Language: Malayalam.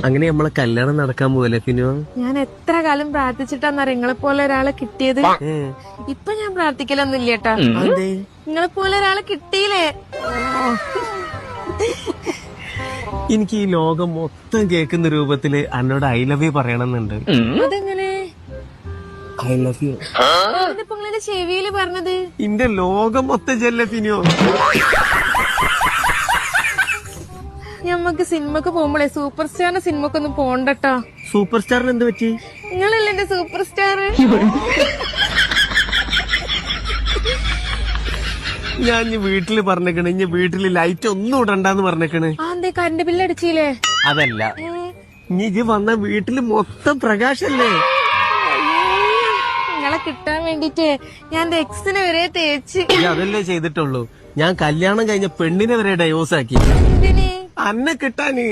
അങ്ങനെ നമ്മളെ കല്യാണം നടക്കാൻ പോവല്ലേ ഫിനു? ഞാൻ എത്ര കാലം പ്രാർത്ഥിച്ചിട്ടാന്നറിയ നിങ്ങളെ പോലെ ഒരാളെ കിട്ടിയത്. ഇപ്പൊ ഞാൻ പ്രാർത്ഥിക്കലൊന്നും ഇല്ലേട്ടാ. നിങ്ങളെ പോലെ ഒരാളെ കിട്ടിയില്ലേ? എനിക്ക് ഈ ലോകം മൊത്തം കേൾക്കുന്ന രൂപത്തില് എന്നോട് ഐ ലവ് യു പറയണമെന്നുണ്ട്. അതെങ്ങനെ? ഐ ലവ് യു ഇതിപ്പോ നിങ്ങളുടെ ചെവിയില് പറഞ്ഞത്? ഇന്റെ ലോകം മൊത്തം ചെല്ല ഫിനു. ഞമ്മക്ക് സിനിമക്ക് പോകുമ്പോളേ സൂപ്പർ സ്റ്റാറിന്റെ സിനിമക്കൊന്നും പോണ്ടട്ടോ. സൂപ്പർ സ്റ്റാറിന് എന്ത് പറ്റി? നിങ്ങളല്ലേ എന്റെ സൂപ്പർ സ്റ്റാർ. ഞാൻ ഇനി വീട്ടില് പറഞ്ഞേക്കണ്, ഇനി വീട്ടില് ലൈറ്റ് ഒന്നും ഇടണ്ടെന്ന് പറഞ്ഞേക്കണ്. എന്തേ കറണ്ട് ബില്ല് അടിച്ചില്ലേ? അതല്ല, ഇനി ഇത് വന്ന വീട്ടില് മൊത്തം പ്രകാശല്ലേ. നിങ്ങളെ കിട്ടാൻ വേണ്ടിട്ട് ഞാൻ എന്റെ എക്സിനെ വരെ തേച്ച്. അതല്ലേ ചെയ്തിട്ടുള്ളൂ. ഞാൻ കല്യാണം കഴിഞ്ഞ പെണ്ണിനെ വരെ ഡൈവോഴ്സ് ആക്കി എന്തിന്? അന്നെ കിട്ടാന്.